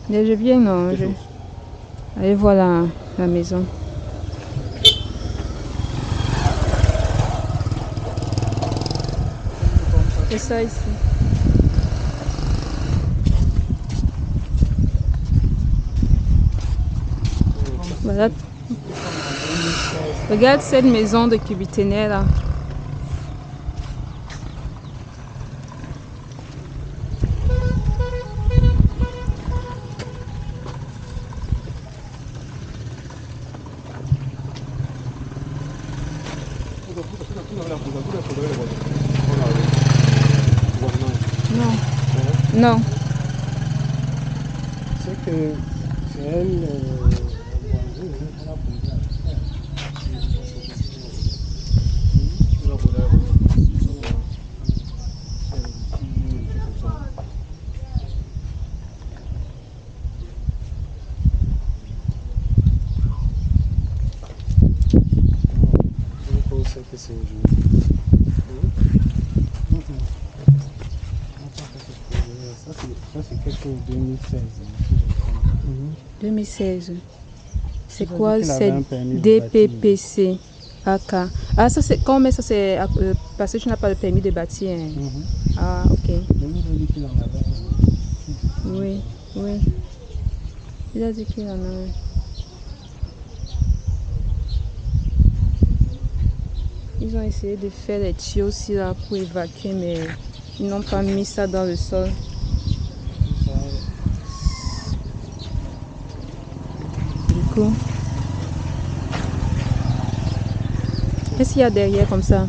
Mais je viens, non. Allez voir la maison. C'est ça ici. Voilà. Regarde cette maison de Cubiténet là. Non. Non. C'est que c'est elle. Que c'est ça c'est quelque chose de 2016. 2016. C'est quoi c'est DPPC AK? Ah ça c'est quand mais ça c'est parce que tu n'as pas le permis de bâtir. Ah ok. Oui, oui. Il a dit qu'il en a un. Ils ont essayé de faire les tuyaux aussi là pour évacuer, mais ils n'ont pas mis ça dans le sol. Du coup, qu'est-ce qu'il y a derrière comme ça?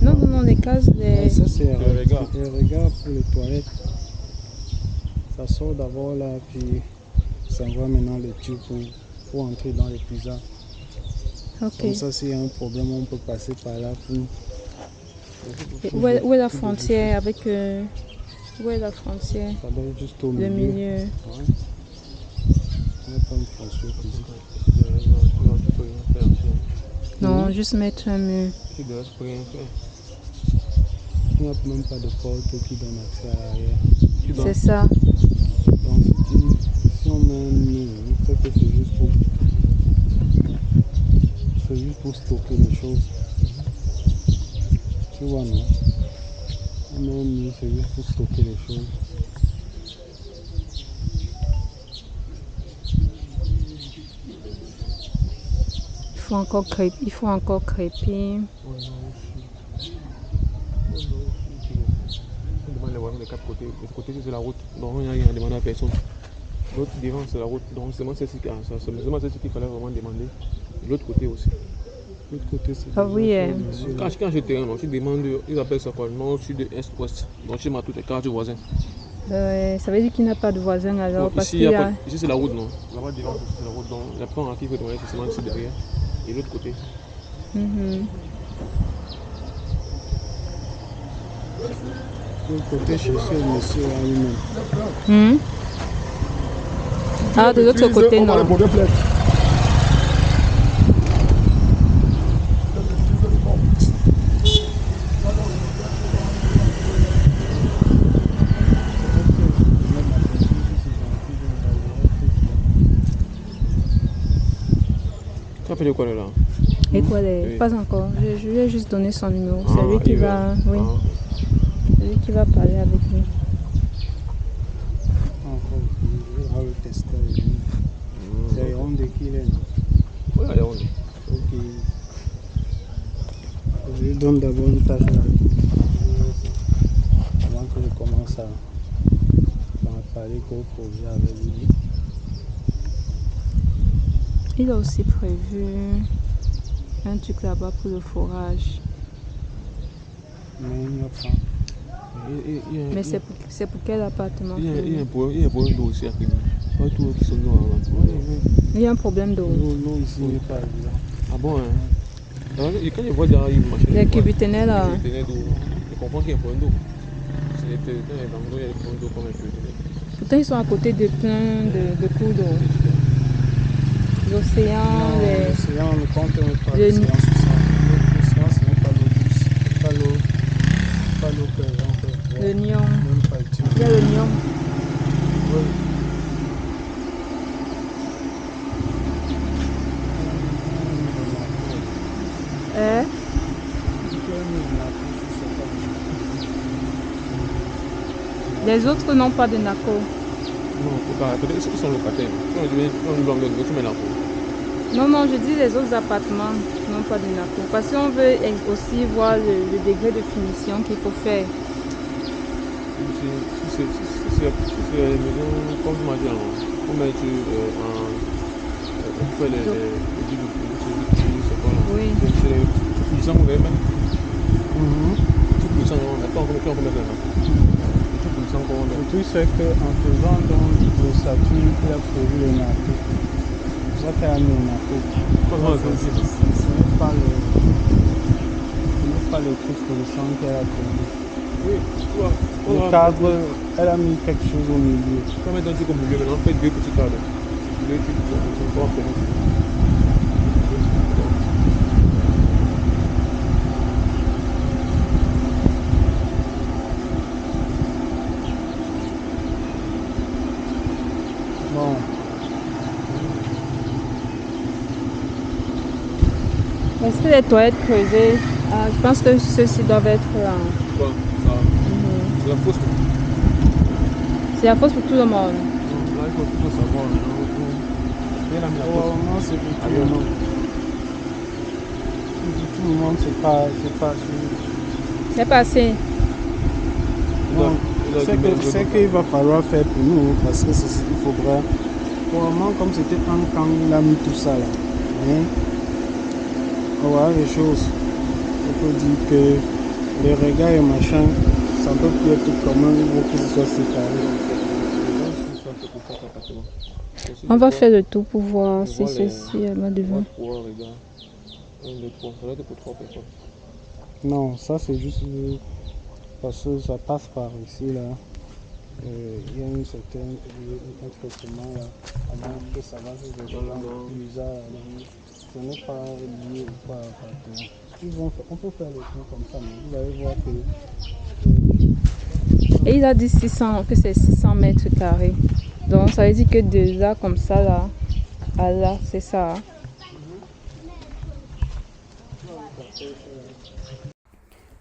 Non, les cases. Ça c'est un regard pour les toilettes. Ça sort d'abord là, puis ça envoie maintenant les tuyaux pour entrer dans les cuisines. Okay. Comme ça, s'il y a un problème, on peut passer par là pour... Où est la frontière avec... où est la frontière? Ça doit être juste au milieu. Ouais. On n'a pas une frontière physique. Non, juste mettre un mur. Il n'y a même pas de porte qui donne accès à l'arrière. C'est ça. Donc si on met un mur, on fait que c'est juste pour stocker les choses. Tu vois, non? On met un mur, c'est juste pour stocker les choses. Il faut encore crêper. On demande les voisins de quatre côtés. De ce côté, c'est la route. Donc, il n'y a rien à demander à personne. L'autre devant, c'est la route. Donc, c'est seulement celle-ci qu'il fallait vraiment demander. L'autre côté aussi. L'autre côté, c'est... Ah oui. Quand je terrain, tu demandes, ils appellent ça quoi? Nord, sud, est, ouest. Donc, chez moi, tout est quartier voisin. Ça veut dire qu'il n'y a pas de voisin alors. Bon, parce ici, ici, c'est la route, non? Là-bas, devant, c'est la route. Donc, il n'y a pas un qui peut demander, c'est seulement ici derrière. Et l'autre côté. L'autre côté, chez ce monsieur là lui-même. Ah, de l'autre côté, non. Tu as fait de quoi là? Et quoi, pas encore. Je lui ai juste donné son numéro. C'est lui qui va... Oui. C'est lui qui va parler avec nous. On va le tester. C'est Yaoundé qu'il est. Oui, Yaoundé. Ok. Je lui donne d'abord une tâche là. Avant que je commence à parler qu'au projet avec lui. Il a aussi prévu un truc là-bas pour le forage. Mais il n'y a pas. Mais c'est pour quel appartement? Il y a un problème d'eau aussi à Kémy. Pas tout qui sont noirs là. Il y a un problème d'eau. L'eau ici n'est pas évident. Ah bon, hein? Quand je vois derrière une machine. Les Cubiténet là. Je comprends qu'il y a un problème d'eau. Quand il y a des problèmes d'eau comme un Cubiténet. Pourtant ils sont à côté de plein de cours d'eau. L'océan, l'océan, on ne compte pas l'océan sur ça. L'océan, ce n'est pas l'eau douce. Pas l'eau que l'on peut boire. Le Nion. Même pas voiture. Il y a l'oignon. Ouais. Hein? Les autres n'ont pas de NACO. Non, peut-être qu'ils sont locataires. On met la peau. Non, non, je dis les autres appartements n'ont pas de NACO. Parce qu'on veut aussi voir le degré de finition qu'il faut faire. Si c'est les maisons, comme tu m'as dit, on met on fait les digues de finition, c'est quoi là? Oui. C'est les finitions qu'on va mettre. Tout finition, attends, on peut mettre là. Tout finition qu'on va mettre. Le truc c'est qu'en faisant donc l'ossature, il a prévu le NACO. Ça fait un NACO. Ce n'est pas le truc finition qu'elle a prévu. Oui, tu vois. Le cadre, elle a mis quelque chose au milieu. On va mettre un truc au milieu, maintenant on fait deux petits cadres. Deux trucs qui sont pas en fait. Bon. Est-ce que les toilettes creusées, je pense que ceux-ci doivent être en... Quoi? C'est la fausse. C'est la fausse pour tout le monde. Non, là, il faut plutôt savoir. Bien la mise Pour le moment, c'est pour tout le monde. Pour tout le monde, c'est pas sûr. C'est passé. Non, c'est qu'il va falloir faire pour nous, parce que c'est ce qu'il faudra. Pour le moment, comme c'était quand il a mis tout ça là, hein, on va voir les choses. On peut dire que les regards et machin, ça ne peut plus être commun, il faut qu'ils soient séparés. On va faire le tour pour voir si ceci est devant. Non, ça c'est juste parce que ça passe par ici là. Il y a un certain traitement là, avant que ça va se développer là. Ce n'est pas lié ou pas appartement. On peut faire le tour comme ça, mais vous allez voir que... Et il a dit 600, que c'est 600 mètres carrés. Donc ça veut dire que de là comme ça là, à là, c'est ça.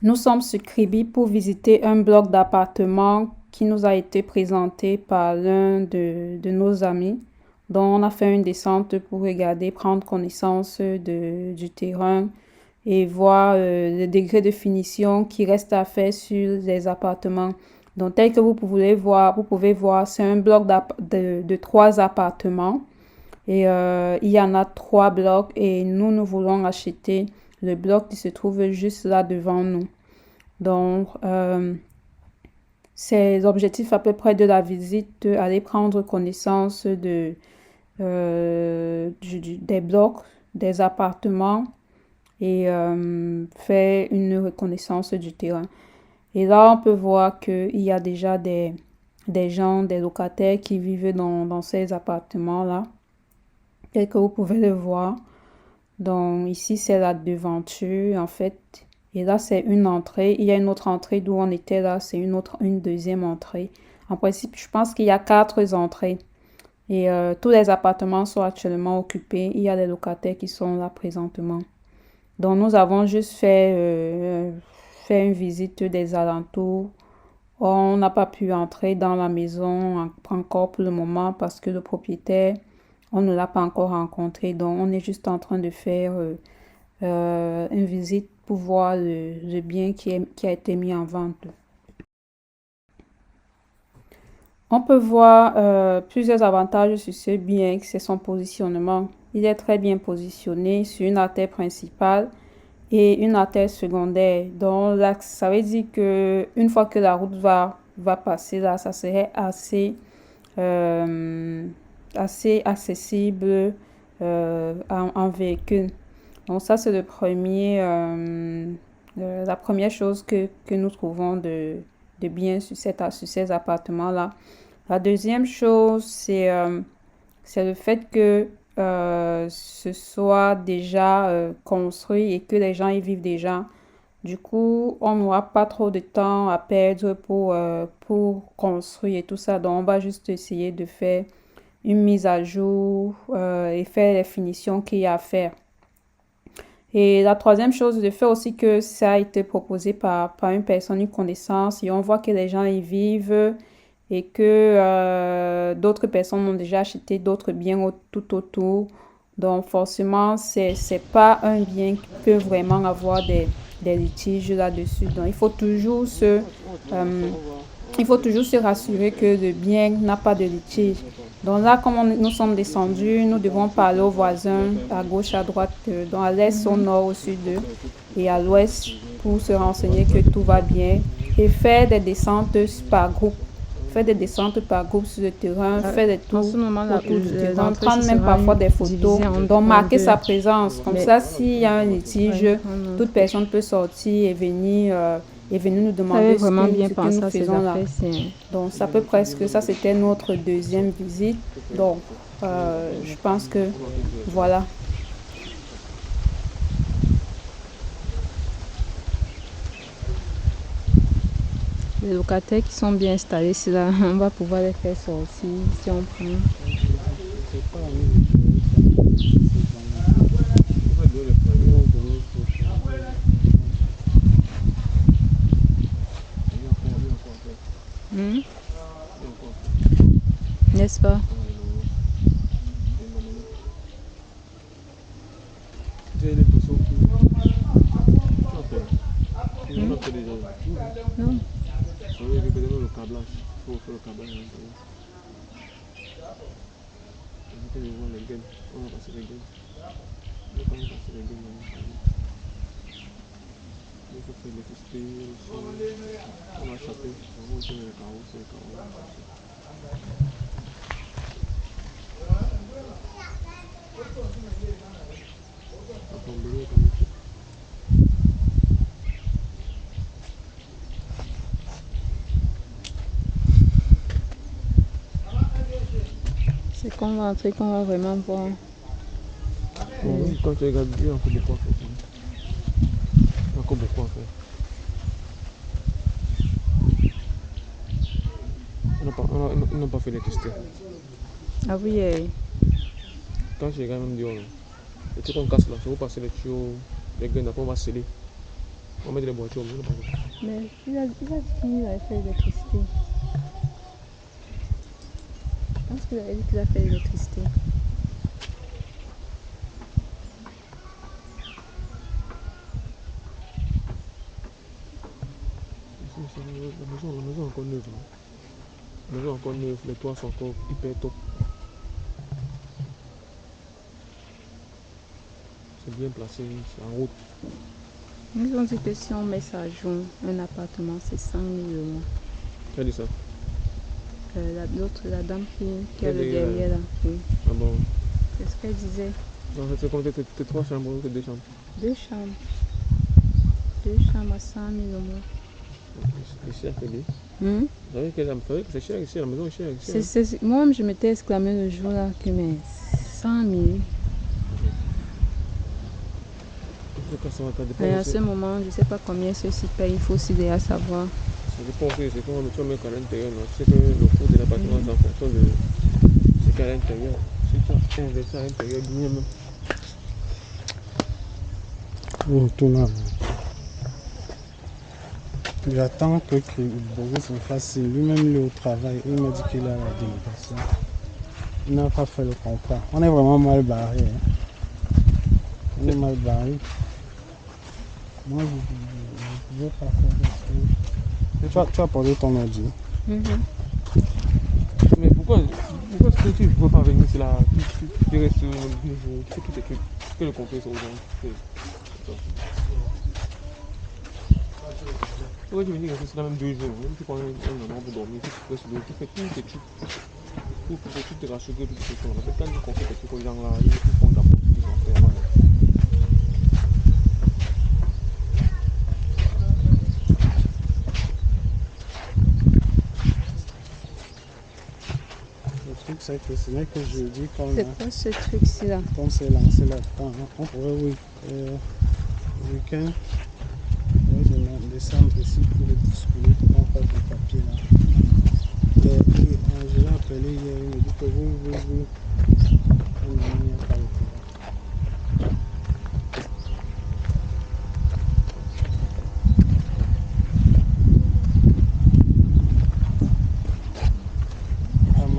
Nous sommes sur Kribi pour visiter un bloc d'appartements qui nous a été présenté par l'un de nos amis. Donc on a fait une descente pour regarder, prendre connaissance du terrain et voir le degré de finition qui reste à faire sur les appartements. Donc tel que vous pouvez voir, c'est un bloc de 3 appartements. Et il y en a 3 blocs et nous voulons acheter le bloc qui se trouve juste là devant nous. Donc, c'est l'objectif à peu près de la visite, aller prendre connaissance des blocs, des appartements et faire une reconnaissance du terrain. Et là, on peut voir qu'il y a déjà des gens, des locataires qui vivent dans ces appartements-là. Tel que vous pouvez le voir. Donc ici, c'est la devanture en fait. Et là, c'est une entrée. Il y a une autre entrée d'où on était là. C'est une deuxième entrée. En principe, je pense qu'il y a 4 entrées. Et tous les appartements sont actuellement occupés. Il y a des locataires qui sont là présentement. Donc nous avons juste fait une visite des alentours. On n'a pas pu entrer dans la maison encore pour le moment parce que le propriétaire, on ne l'a pas encore rencontré. Donc on est juste en train de faire une visite pour voir le bien qui a été mis en vente. On peut voir plusieurs avantages sur ce bien, c'est son positionnement. Il est très bien positionné sur une artère principale et une artère secondaire. Donc là, ça veut dire que une fois que la route va passer là, ça serait assez accessible en véhicule. Donc ça, c'est la première chose que nous trouvons de bien sur ces appartements-là. La deuxième chose, c'est le fait que ce soit déjà construit et que les gens y vivent déjà. Du coup, on n'aura pas trop de temps à perdre pour construire et tout ça. Donc, on va juste essayer de faire une mise à jour et faire les finitions qu'il y a à faire. Et la troisième chose, le fait aussi que ça a été proposé par une personne, une connaissance, et on voit que les gens y vivent et que d'autres personnes ont déjà acheté d'autres biens tout autour. Donc forcément, c'est pas un bien qui peut vraiment avoir des litiges là-dessus. Donc il faut toujours se rassurer que le bien n'a pas de litige. Donc là, comme nous sommes descendus, nous devons parler aux voisins à gauche, à droite, donc à l'est, au nord, au sud et à l'ouest pour se renseigner que tout va bien et faire des descentes par groupe. Faire des descentes par groupe sur le terrain, faire des En tours ce moment, autour du terrain, l'entrée prendre même sera parfois des photos, divisée donc marquer deux. sa présence. Comme Mais- ça, s'il y a un litige, Ouais, toute personne peut sortir et venir nous Vous avez demander vraiment bien ce que pensé nous à ces faisons là. affaires. Donc, ça peut presque, ça c'était notre deuxième visite. Donc, je pense que voilà. Les locataires qui sont bien installés, c'est là, on va pouvoir les faire sortir si on prend. C'est pas à nous de gérer ça. C'est dans On va donner les ils frais. vont donner ce que- Il y a encore à faire. Hmm? Il y a encore à faire. N'est-ce pas? Énormément. J'ai l'impression que tu as fait. On a fait déjà. Non. Ça veut dire que peut-être le câblage. Il faut faire le câblage à l'intérieur. On était devant les gaines. On a passé les gaines. On a quand même passé les gaines à l'intérieur. Il faut faire l'électricité aussi. On a chapé. On a fait les carreaux, c'est les carreaux. On a chapé. La plomberie est quand même faite. C'est qu'on va entrer, qu'on va vraiment voir. Bon, quand tu regardes, il y a encore beaucoup à faire. Il y a encore beaucoup à faire. On n'a pas fait l'électricité. Ah oui, Quand je regarde même dehors, là, les trucs qu'on casse là, c'est pour passer les tuyaux, les gaines, après on va sceller. On va mettre les voitures, mais on n'a pas fait. mais il a dit qu'il avait fait l'électricité. Je pense qu'il avait dit qu'il a fait l'électricité. La maison est encore neuve. Là. La maison est encore neuve, les toits sont encore hyper top. C'est bien placé, c'est en route. Ils ont dit que si on met ça à jour, un appartement, c'est 100 000 euros. Qui a dit ça? La dame qui a le Derrière, derrière là. Oui. Ah bon? C'est ce qu'elle disait. Non, c'est comme tes 3 chambres ou tes 2 chambres? 2 chambres. 2 chambres à 100 000 euros. C'est cher que lui. Hmm? Vous savez que c'est cher ici, la maison est chère ici. Moi-même, je m'étais exclamé le jour là que mais 100 000. Mais à ce moment, je ne sais pas combien ceux-ci payent. Il faut aussi déjà savoir. Ça dépend aussi, c'est quand tu vas mettre à l'intérieur. Tu sais que le coût de l'appartement c'est en fonction de ce qu'il y a à l'intérieur. Si tu as investi à l'intérieur, bien même. On retourne. J'attends que Boris me fasse. Lui-même, il est au travail. Il m'a dit qu'il a la délégation. Il n'a pas fait le contrat. On est vraiment mal barré. Hein. On est mal barré. Moi, je ne veux pas faire ça. Tu as posé ton ordi. Mais pourquoi est-ce que tu ne veux pas venir ici là? Tu restes 2 jours, tu fais tous tes trucs. Que le confesse aux gens. Pourquoi tu me dis que c'est là même 2 jours? Même tu prends un endroit pour dormir, tu restes 2 jours, tu fais tous tes trucs. Tout te rassurer, toutes ces choses. Quand tu confies tes trucs aux gens là, ils font d'abord ce qu'ils ont fait avant. Le truc, c'est que ce n'est que jeudi C'est quoi ce truc-ci là? qu'on s'est lancé là-dedans. On pourrait, oui, le week-end, descendre ici pour le distribuer pour faire du papier là. Et je l'ai appelé hier, il me dit que oui. Il n'y a pas de problème.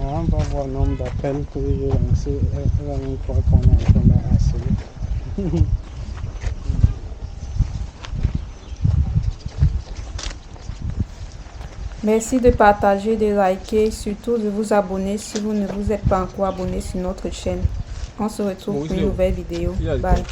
On va voir le nombre d'appels que j'ai lancé. Elle va même croire qu'on est en train de la harceler. Merci de partager, de liker, surtout de vous abonner si vous ne vous êtes pas encore abonné sur notre chaîne. On se retrouve pour une nouvelle vidéo. Bye.